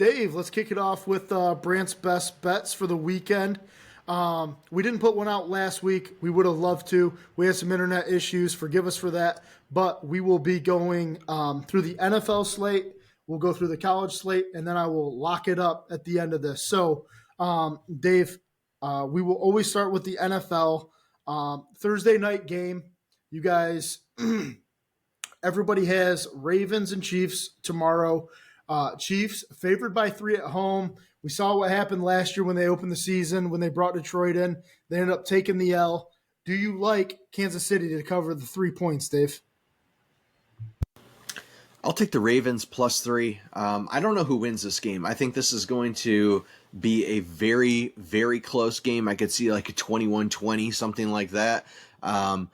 Dave, let's kick it off with Brant's best bets for the weekend. We didn't put one out last week. We would have loved to. We had some internet issues. Forgive us for that. But we will be going through the NFL slate. We'll go through the college slate, and then I will lock it up at the end of this. So, Dave, we will always start with the NFL Thursday night game. You guys, everybody has Ravens and Chiefs tomorrow. Chiefs favored by 3 at home. We saw what happened last year when they opened the season, when they brought Detroit in. They ended up taking the L. Do you like Kansas City to cover the 3 points, Dave? I'll take the Ravens +3. I don't know who wins this game. I think this is going to be a very, very close game. I could see like a 21-20, something like that. My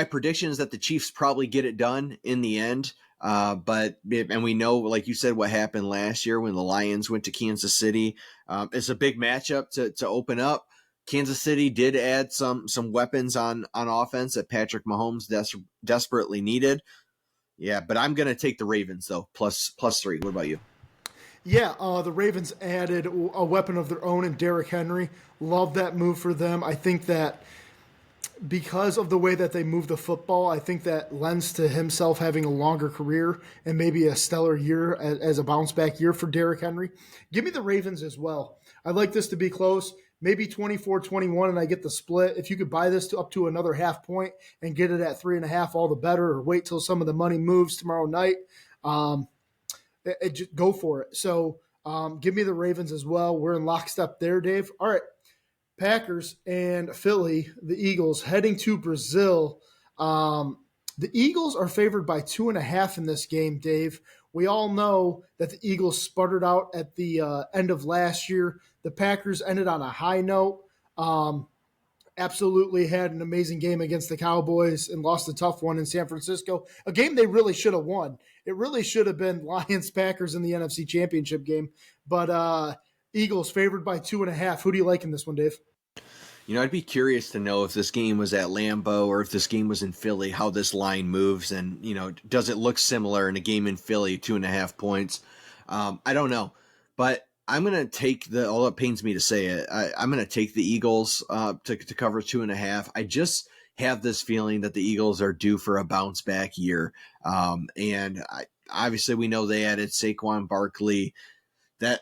prediction is that the Chiefs probably get it done in the end. And we know, like you said, what happened last year when the Lions went to Kansas City. It's a big matchup to open up. Kansas City did add some weapons on offense that Patrick Mahomes desperately needed. Yeah, but I'm going to take the Ravens, though, +3. What about you? Yeah, the Ravens added a weapon of their own in Derrick Henry. Love that move for them. I think that because of the way that they move the football, I think that lends to himself having a longer career and maybe a stellar year as a bounce back year for Derrick Henry. Give me the Ravens as well. I'd like this to be close, maybe 24-21, and I get the split. If you could buy this up to another half point and get it at 3.5, all the better, or wait till some of the money moves tomorrow night, just go for it. So give me the Ravens as well. We're in lockstep there, Dave. All right. Packers and Philly, the Eagles, heading to Brazil. The Eagles are favored by 2.5 in this game, Dave. We all know that the Eagles sputtered out at the end of last year. The Packers ended on a high note. Absolutely had an amazing game against the Cowboys and lost a tough one in San Francisco. A game they really should have won. It really should have been Lions-Packers in the NFC Championship game. But Eagles favored by 2.5. Who do you like in this one, Dave? I'd be curious to know if this game was at Lambeau or if this game was in Philly, how this line moves. And, does it look similar in a game in Philly, 2.5 points? I don't know. But I'm going to take although it pains me to say it, I'm going to take the Eagles to cover 2.5. I just have this feeling that the Eagles are due for a bounce back year. Obviously we know they added Saquon Barkley. That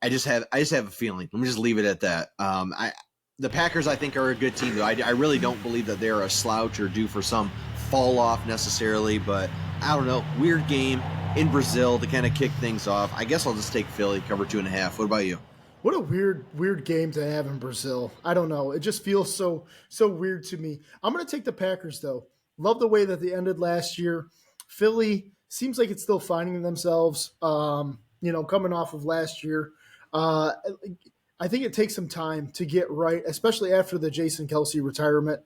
I just have a feeling. Let me just leave it at that. The Packers, I think, are a good team, though. I really don't believe that they're a slouch or due for some fall off necessarily, but I don't know. Weird game in Brazil to kind of kick things off. I guess I'll just take Philly, cover 2.5. What about you? What a weird game to have in Brazil. I don't know. It just feels so weird to me. I'm going to take the Packers, though. Love the way that they ended last year. Philly seems like it's still finding themselves, coming off of last year. I think it takes some time to get right, especially after the Jason Kelce retirement.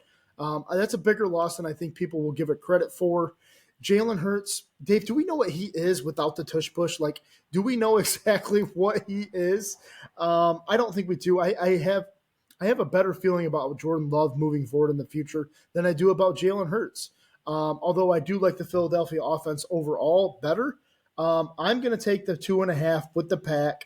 That's a bigger loss than I think people will give it credit for. Jalen Hurts, Dave, do we know what he is without the tush push? Like, do we know exactly what he is? I don't think we do. I have a better feeling about Jordan Love moving forward in the future than I do about Jalen Hurts. Although I do like the Philadelphia offense overall better. I'm going to take the 2.5 with the Pack.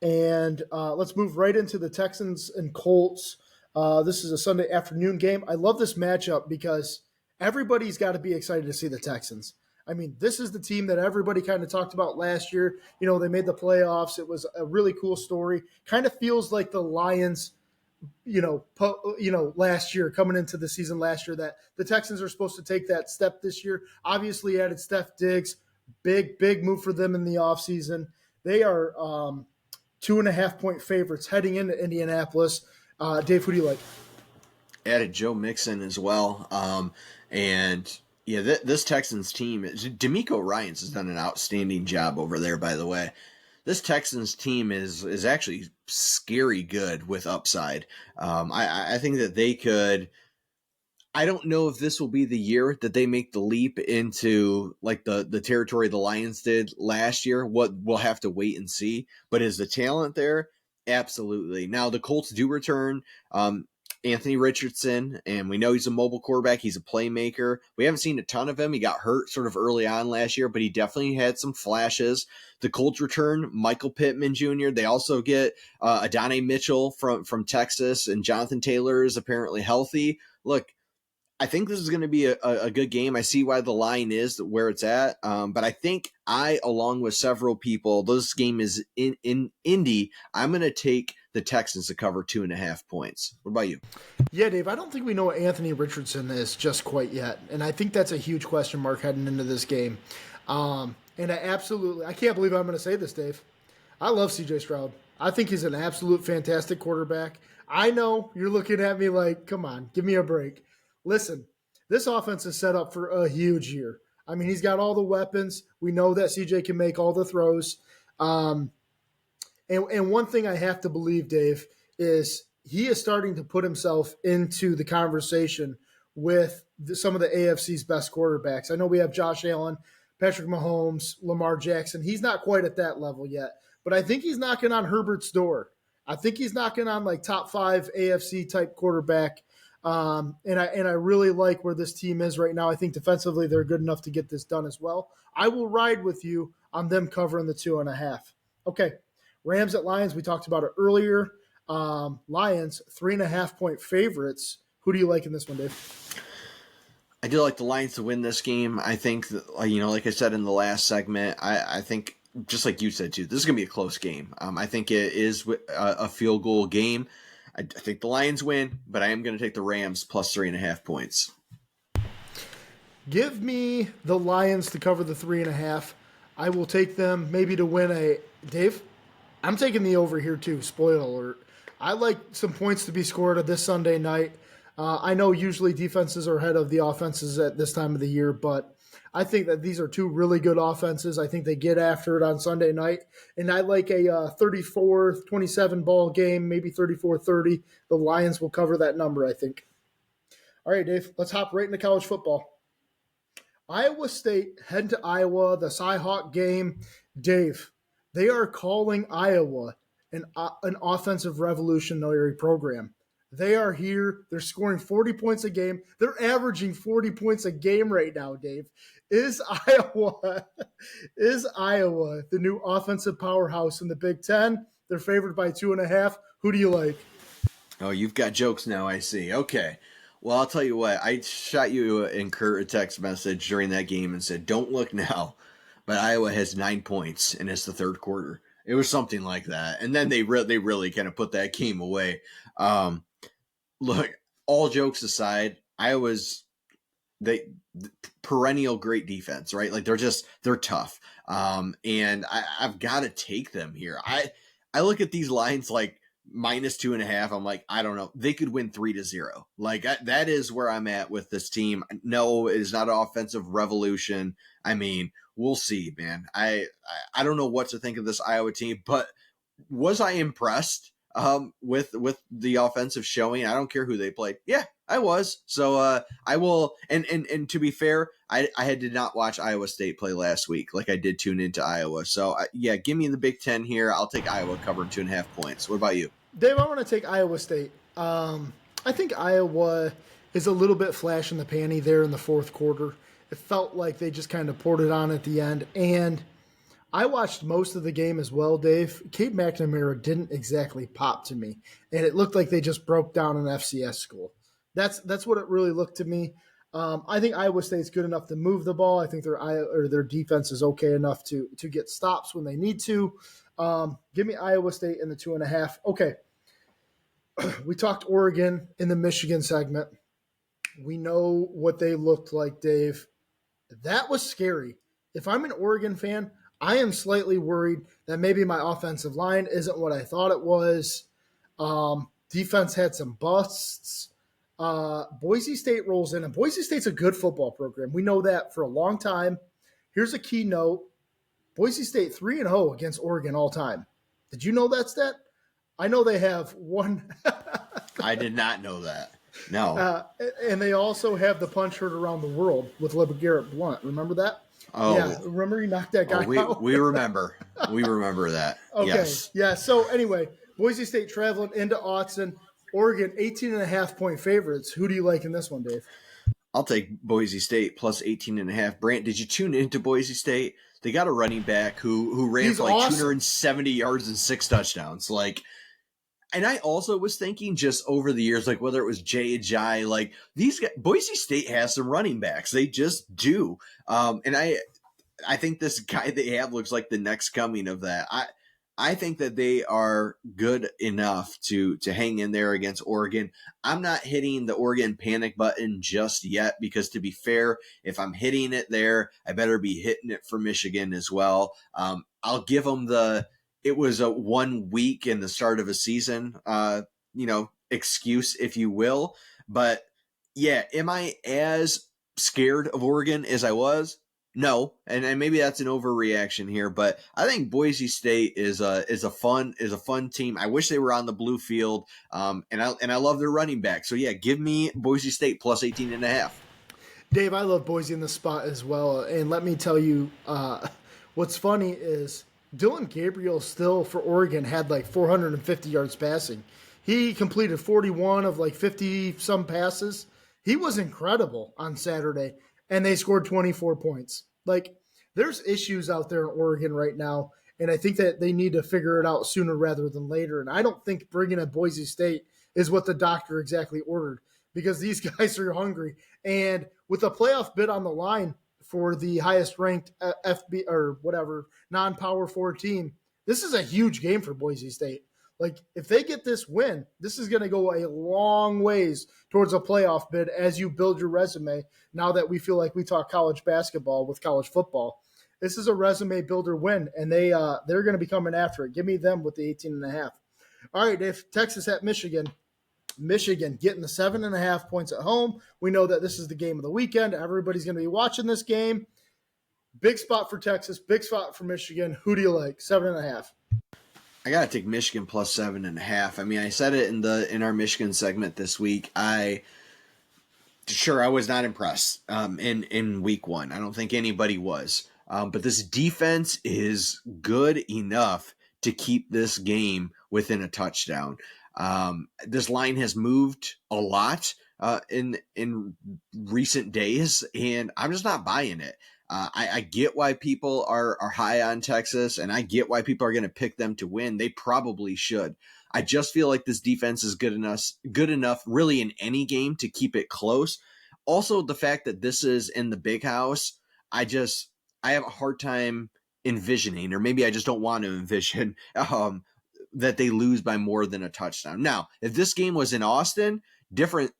And let's move right into the Texans and Colts. This is a Sunday afternoon game. I love this matchup because everybody's got to be excited to see the Texans. I mean, this is the team that everybody kind of talked about last year. They made the playoffs. It was a really cool story. Kind of feels like the Lions, last year, coming into the season last year, that the Texans are supposed to take that step this year. Obviously added Steph Diggs. Big move for them in the offseason. They are 2.5 point favorites heading into Indianapolis. Dave, who do you like? Added Joe Mixon as well. This Texans team, D'Amico Ryans has done an outstanding job over there, by the way. This Texans team is actually scary good with upside. I think that they could. I don't know if this will be the year that they make the leap into like the territory the Lions did last year. What we'll have to wait and see. But is the talent there? Absolutely. Now the Colts do return, and Anthony Richardson, and we know he's a mobile quarterback. He's a playmaker. We haven't seen a ton of him. He got hurt sort of early on last year, but he definitely had some flashes. The Colts return Michael Pittman Jr. They also get Adonai Mitchell from Texas, and Jonathan Taylor is apparently healthy. Look, I think this is going to be a good game. I see why the line is where it's at. But I think along with several people, this game is in Indy. I'm going to take the Texans to cover 2.5 points. What about you? Yeah, Dave, I don't think we know what Anthony Richardson is just quite yet. And I think that's a huge question mark heading into this game. And I can't believe I'm going to say this, Dave. I love CJ Stroud. I think he's an absolute fantastic quarterback. I know you're looking at me like, come on, give me a break. Listen, this offense is set up for a huge year. I mean, he's got all the weapons. We know that CJ can make all the throws. And one thing I have to believe, Dave, is he is starting to put himself into the conversation with some of the AFC's best quarterbacks. I know we have Josh Allen, Patrick Mahomes, Lamar Jackson. He's not quite at that level yet, but I think he's knocking on Herbert's door. I think he's knocking on like top 5 AFC type quarterback. And I really like where this team is right now. I think defensively they're good enough to get this done as well. I will ride with you on them covering the 2.5. Okay, Rams at Lions. We talked about it earlier. Lions 3.5 point favorites. Who do you like in this one, Dave? I do like the Lions to win this game. I think that, like I said in the last segment, I think just like you said too, this is gonna be a close game. I think it is a field goal game. I think the Lions win, but I am going to take the Rams plus 3.5 points. Give me the Lions to cover the 3.5. I will take them maybe to win a. Dave, I'm taking the over here too. Spoiler alert. I like some points to be scored this Sunday night. I know usually defenses are ahead of the offenses at this time of the year, but I think that these are two really good offenses. I think they get after it on Sunday night. And I like a 34-27 ball game, maybe 34-30. The Lions will cover that number, I think. All right, Dave, let's hop right into college football. Iowa State head to Iowa, the Cyhawk game. Dave, they are calling Iowa an offensive revolutionary program. They are here. They're scoring 40 points a game. They're averaging 40 points a game right now, Dave. Is Iowa the new offensive powerhouse in the Big Ten? They're favored by 2.5. Who do you like? Oh, you've got jokes now, I see. Okay. Well, I'll tell you what. I shot you and Kurt a text message during that game and said, don't look now, but Iowa has 9 points, and it's the third quarter. It was something like that. And then they really kind of put that game away. Look, all jokes aside, Iowa's perennial great defense, right? Like they're tough. And I've got to take them here. I look at these lines like -2.5. I'm like, I don't know. They could win 3-0. Like that is where I'm at with this team. No, it is not an offensive revolution. I mean, we'll see, man. I don't know what to think of this Iowa team, but was I impressed with the offensive showing? I don't care who they played. Yeah, I was. So I will. And to be fair, I did not watch Iowa State play last week. Like I did tune into Iowa. So yeah, give me the Big Ten here. I'll take Iowa covering 2.5 points. What about you, Dave? I want to take Iowa State. I think Iowa is a little bit flash in the panty there in the fourth quarter. It felt like they just kind of poured it on at the end. And I watched most of the game as well, Dave. Cade McNamara didn't exactly pop to me, and it looked like they just broke down an FCS school. That's what it really looked to me. I think Iowa State's good enough to move the ball. I think their defense is okay enough to get stops when they need to. Give me Iowa State in the 2.5. Okay. We talked Oregon in the Michigan segment. We know what they looked like, Dave. That was scary. If I'm an Oregon fan, I am slightly worried that maybe my offensive line isn't what I thought it was. Defense had some busts. Boise State rolls in, and Boise State's a good football program. We know that for a long time. Here's a key note. Boise State 3-0 against Oregon all time. Did you know that stat? I know they have one. I did not know that. No. And they also have the punch heard around the world with LeGarrette Blount. Remember that? Oh, yeah. Remember he knocked that guy out? We remember. We remember that. Okay. Yes. Yeah. So anyway, Boise State traveling into Autzen. Oregon, 18.5 point favorites. Who do you like in this one, Dave? I'll take Boise State plus 18.5. Brant, did you tune into Boise State? They got a running back who ran He's for like awesome. 270 yards and 6 touchdowns. Like, and I also was thinking just over the years, like whether it was Jay Ajayi, like these guys, Boise State has some running backs. They just do. And I think this guy they have looks like the next coming of that. I think that they are good enough to hang in there against Oregon. I'm not hitting the Oregon panic button just yet because, to be fair, if I'm hitting it there, I better be hitting it for Michigan as well. I'll give them it was a 1 week in the start of a season, excuse, if you will. But yeah, am I as scared of Oregon as I was? No, and maybe that's an overreaction here, but I think Boise State is a fun team. I wish they were on the blue field, and I love their running back. So yeah, give me Boise State plus 18.5. Dave, I love Boise in the spot as well. And let me tell you, what's funny is Dylan Gabriel still for Oregon had like 450 yards passing. He completed 41 of like 50 some passes. He was incredible on Saturday, and they scored 24 points. Like, there's issues out there in Oregon right now, and I think that they need to figure it out sooner rather than later. And I don't think bringing in Boise State is what the doctor exactly ordered because these guys are hungry. And with a playoff bid on the line for the highest ranked FB or whatever non-power 4 team, this is a huge game for Boise State. Like, if they get this win, this is going to go a long ways towards a playoff bid as you build your resume. Now that we feel like we talk college basketball with college football, this is a resume builder win, and they're going to be coming after it. Give me them with the 18.5. All right, Dave. Texas at Michigan. Michigan getting the 7.5 points at home. We know that this is the game of the weekend. Everybody's going to be watching this game. Big spot for Texas, big spot for Michigan. Who do you like? 7.5. I gotta take Michigan plus 7.5. I mean, I said it in our Michigan segment this week. I was not impressed in week one. I don't think anybody was. But this defense is good enough to keep this game within a touchdown. This line has moved a lot in recent days, and I'm just not buying it. I get why people are high on Texas, and I get why people are going to pick them to win. They probably should. I just feel like this defense is good enough really in any game to keep it close. Also, the fact that this is in the big house, I have a hard time envisioning, or maybe I just don't want to envision that they lose by more than a touchdown. Now, if this game was in Austin, different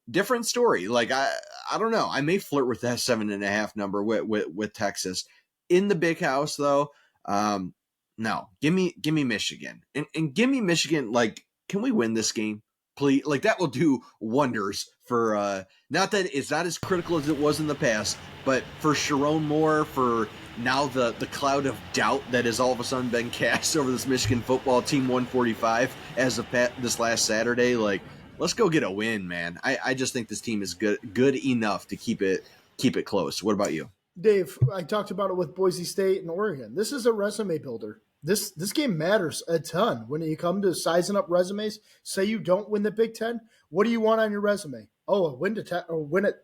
story. Like I don't know. I may flirt with that 7.5 number with Texas. In the big house though, no. Give me Michigan. And give me Michigan. Like, can we win this game? Please, like that will do wonders for not that it's not as critical as it was in the past, but for Sharon Moore, for now the cloud of doubt that has all of a sudden been cast over this Michigan football team 145 as of this last Saturday. Like, let's go get a win, man. I just think this team is good enough to keep it close. What about you? Dave, I talked about it with Boise State and Oregon. This is a resume builder. This game matters a ton when you come to sizing up resumes. Say you don't win the Big Ten, what do you want on your resume? Oh, a win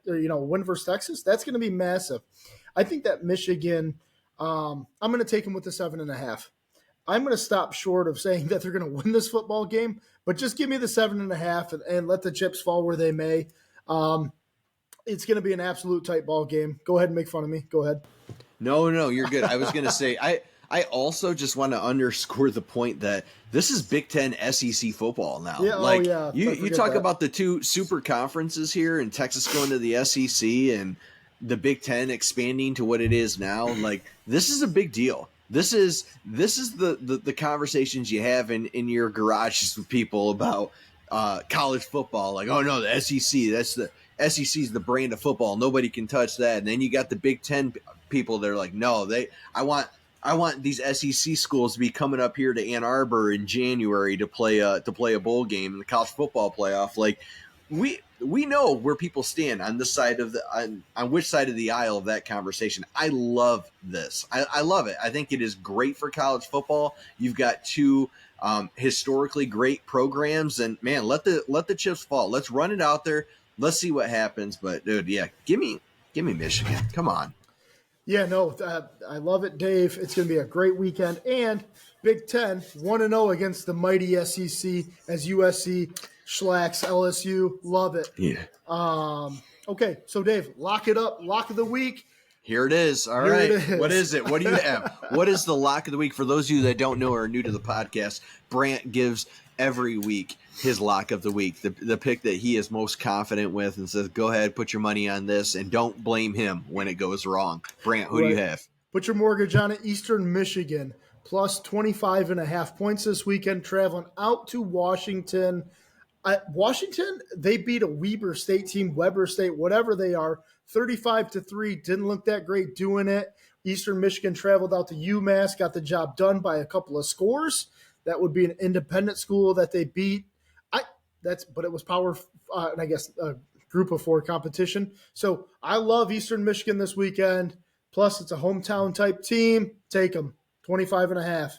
win versus Texas. That's going to be massive. I think that Michigan. I'm going to take them with the 7.5. I'm going to stop short of saying that they're going to win this football game, but just give me the 7.5 and let the chips fall where they may. It's going to be an absolute tight ball game. Go ahead and make fun of me. Go ahead. No, you're good. I was going to say, I also just want to underscore the point that this is Big Ten SEC football now. Yeah, like, you talk that. about the two super conferences here and Texas going to the SEC and the Big Ten expanding to what it is now. Like, this is a big deal. This is the conversations you have in your garages with people about college football. Like, oh no, the SEC, that's the SEC is the brand of football. Nobody can touch that. And then you got the Big Ten people that are like, no, I want these SEC schools to be coming up here to Ann Arbor in January to play a bowl game in the college football playoff. Like, we know where people stand on this side of on which side of the aisle of that conversation. I love this. I love it. I think it is great for college football. You've got two historically great programs. And man, let the chips fall. Let's run it out there. Let's see what happens. But dude, yeah, give me Michigan. Come on. Yeah, no, I love it, Dave. It's going to be a great weekend. And Big Ten, 1-0 against the mighty SEC as USC schlacks LSU. Love it. Yeah. Okay, so Dave, lock it up. Lock of the week. Here it is. All Here right. it is. What is it? What do you have? What is the lock of the week? For those of you that don't know or are new to the podcast, Brant gives every week his lock of the week, the pick that he is most confident with, and says, go ahead, put your money on this, and don't blame him when it goes wrong. Brant, who do you have? Put your mortgage on it. Eastern Michigan, plus 25.5 points this weekend, traveling out to Washington. Washington, they beat a Weber State team, Weber State, whatever they are, 35-3. Didn't look that great doing it. Eastern Michigan traveled out to UMass, got the job done by a couple of scores. That would be an independent school that they beat. But it was power, and I guess a group of four competition. So I love Eastern Michigan this weekend. Plus, it's a hometown type team. Take them 25.5.